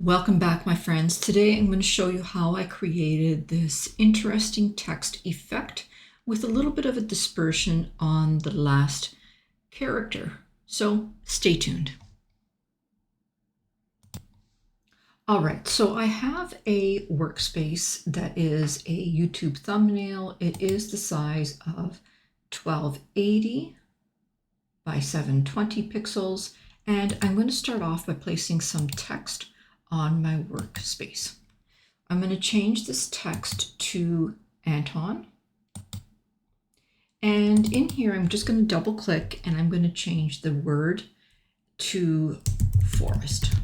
Welcome back, my friends. Today I'm going to show you how I created this interesting text effect with a little bit of a dispersion on the last character. So stay tuned. All right, so I have a workspace that is a YouTube thumbnail. It is the size of 1280 by 720 pixels. And I'm going to start off by placing some text on my workspace. I'm going to change this text to Anton. And in here, I'm just going to double click and I'm going to change the word to forest.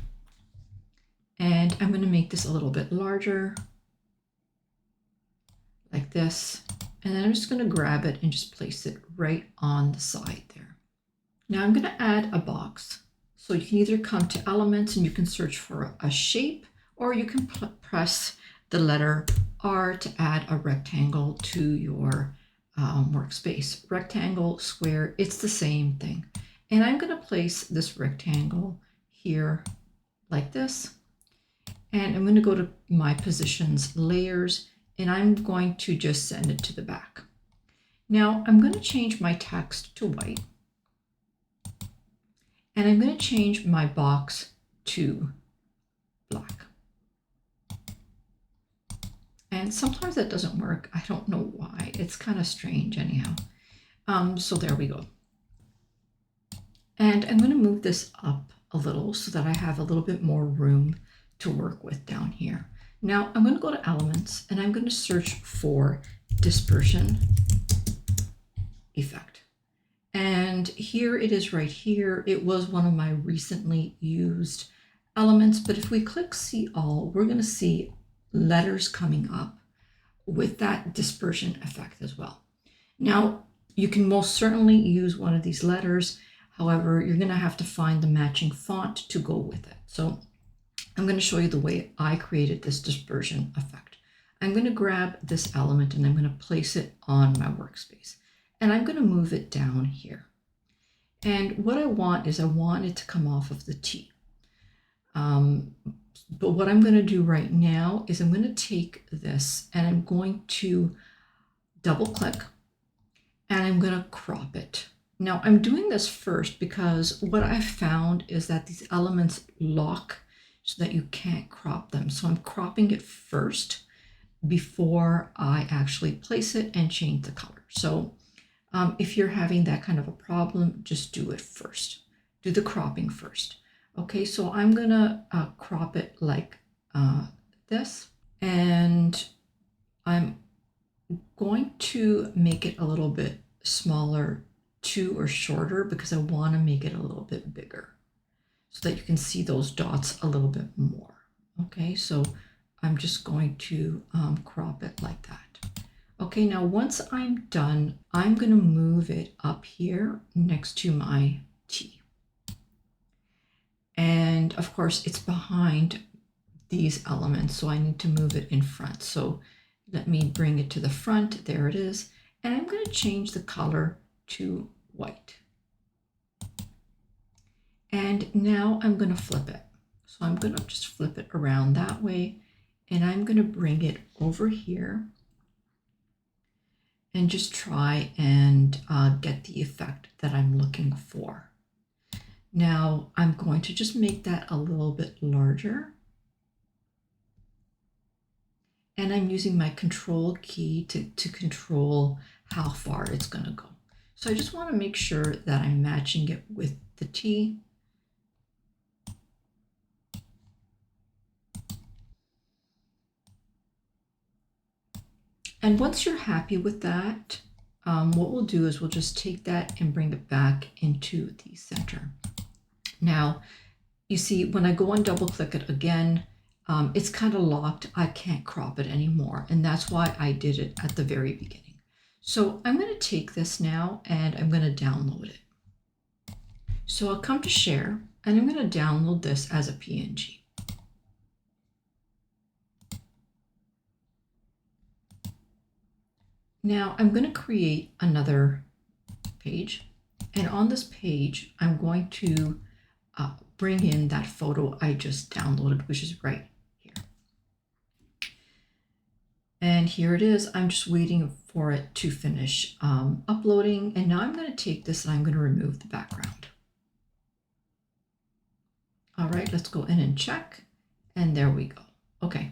And I'm going to make this a little bit larger, like this. And then I'm just going to grab it and just place it right on the side there. Now I'm going to add a box. So you can either come to Elements and you can search for a shape, or you can press the letter R to add a rectangle to your workspace. Rectangle, square, it's the same thing. And I'm going to place this rectangle here like this. And I'm going to go to my positions, layers, and I'm going to just send it to the back. Now I'm going to change my text to white. And I'm going to change my box to black. And sometimes that doesn't work. I don't know why. It's kind of strange anyhow. So there we go. And I'm going to move this up a little so that I have a little bit more room to work with down here. Now I'm going to go to Elements and I'm going to search for Dispersion Effect. And here it is right here. It was one of my recently used elements, but if we click See All, we're going to see letters coming up with that dispersion effect as well. Now, you can most certainly use one of these letters. However, you're going to have to find the matching font to go with it. So I'm going to show you the way I created this dispersion effect. I'm going to grab this element and I'm going to place it on my workspace. And I'm going to move it down here. And what I want is I want it to come off of the T. But what I'm going to do right now is I'm going to take this and I'm going to double click and I'm going to crop it. Now I'm doing this first because what I found is that these elements lock so that you can't crop them. So I'm cropping it first before I actually place it and change the color. So if you're having that kind of a problem, just do it first. Do the cropping first. Okay, so I'm gonna crop it like this, and I'm going to make it a little bit smaller too, or shorter, because I want to make it a little bit bigger so that you can see those dots a little bit more. Okay, so I'm just going to crop it like that. Okay, now once I'm done, I'm going to move it up here next to my T. And of course, it's behind these elements, so I need to move it in front. So let me bring it to the front. There it is. And I'm going to change the color to white. And now I'm going to flip it. So I'm going to just flip it around that way. And I'm going to bring it over here and just try and get the effect that I'm looking for. Now I'm going to just make that a little bit larger. And I'm using my control key to control how far it's going to go. So I just want to make sure that I'm matching it with the T. And once you're happy with that, what we'll do is we'll just take that and bring it back into the center. Now, you see, when I go and double click it again, it's kind of locked. I can't crop it anymore. And that's why I did it at the very beginning. So I'm going to take this now and I'm going to download it. So I'll come to Share and I'm going to download this as a PNG. Now I'm going to create another page, and on this page I'm going to bring in that photo I just downloaded, which is right here. And here it is. I'm just waiting for it to finish uploading. And now I'm going to take this and I'm going to remove the background. All right, let's go in and check. And there we go. Okay,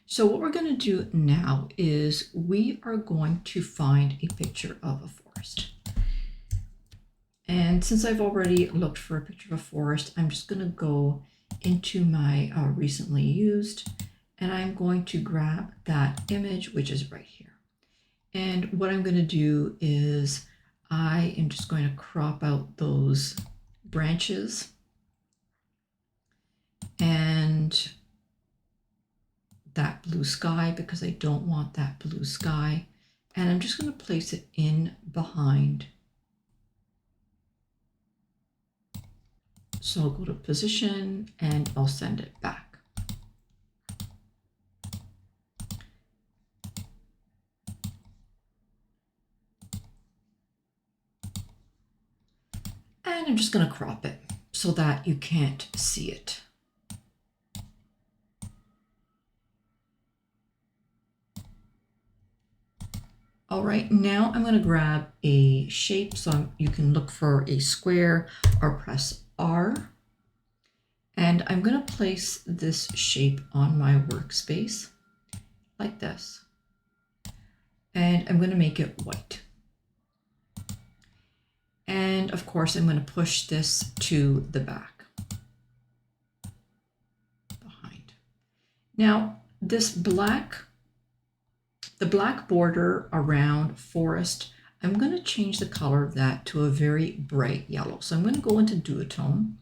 so what we're going to do now is we are going to find a picture of a forest. And since I've already looked for a picture of a forest, I'm just going to go into my recently used, and I'm going to grab that image, which is right here. And what I'm going to do is I am just going to crop out those branches and that blue sky, because I don't want that blue sky. And I'm just going to place it in behind. So I'll go to position and I'll send it back. And I'm just going to crop it so that you can't see it. All right, now I'm going to grab a shape. So you can look for a square or press R. And I'm going to place this shape on my workspace like this. And I'm going to make it white. And of course, I'm going to push this to the back behind. Now, this the black border around forest, I'm going to change the color of that to a very bright yellow. So I'm going to go into duotone.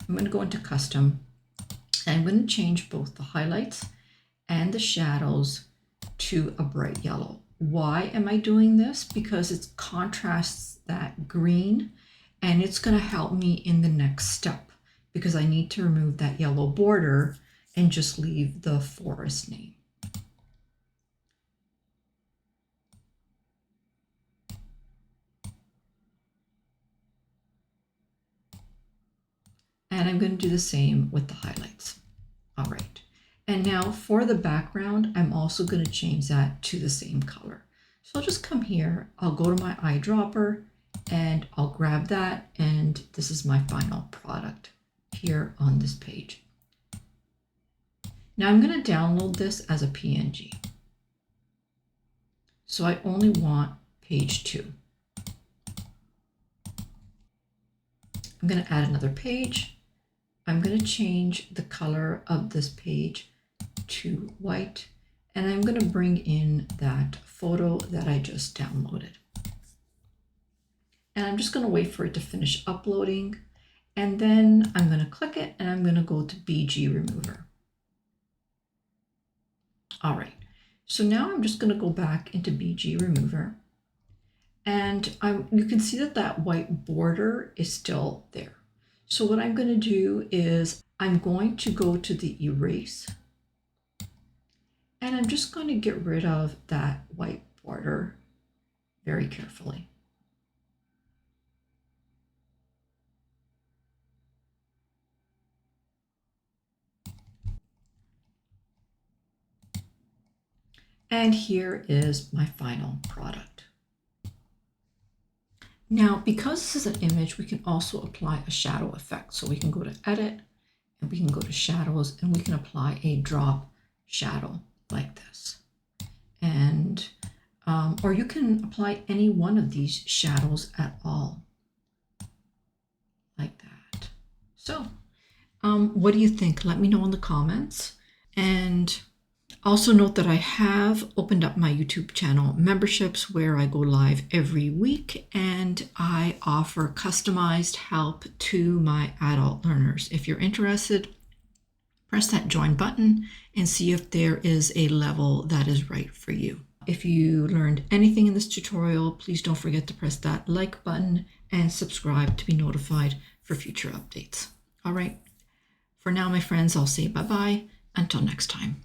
I'm going to go into custom, and I'm going to change both the highlights and the shadows to a bright yellow. Why am I doing this? Because it contrasts that green, and it's going to help me in the next step, because I need to remove that yellow border and just leave the forest name. And I'm going to do the same with the highlights. All right. And now for the background, I'm also going to change that to the same color. So I'll just come here, I'll go to my eyedropper, and I'll grab that. And this is my final product here on this page. Now I'm going to download this as a PNG. So I only want page 2. I'm going to add another page. I'm going to change the color of this page to white, and I'm going to bring in that photo that I just downloaded. And I'm just going to wait for it to finish uploading, and then I'm going to click it and I'm going to go to BG Remover. All right, so now I'm just going to go back into BG Remover, and you can see that that white border is still there. So what I'm going to do is I'm going to go to the erase, and I'm just going to get rid of that white border very carefully. And here is my final product. Now, because this is an image, we can also apply a shadow effect. So we can go to Edit, and we can go to Shadows, and we can apply a drop shadow like this. And, or you can apply any one of these shadows at all, like that. So, what do you think? Let me know in the comments. And also note that I have opened up my YouTube channel memberships where I go live every week, and I offer customized help to my adult learners. If you're interested, press that join button and see if there is a level that is right for you. If you learned anything in this tutorial, please don't forget to press that like button and subscribe to be notified for future updates. All right, for now, my friends, I'll say bye-bye until next time.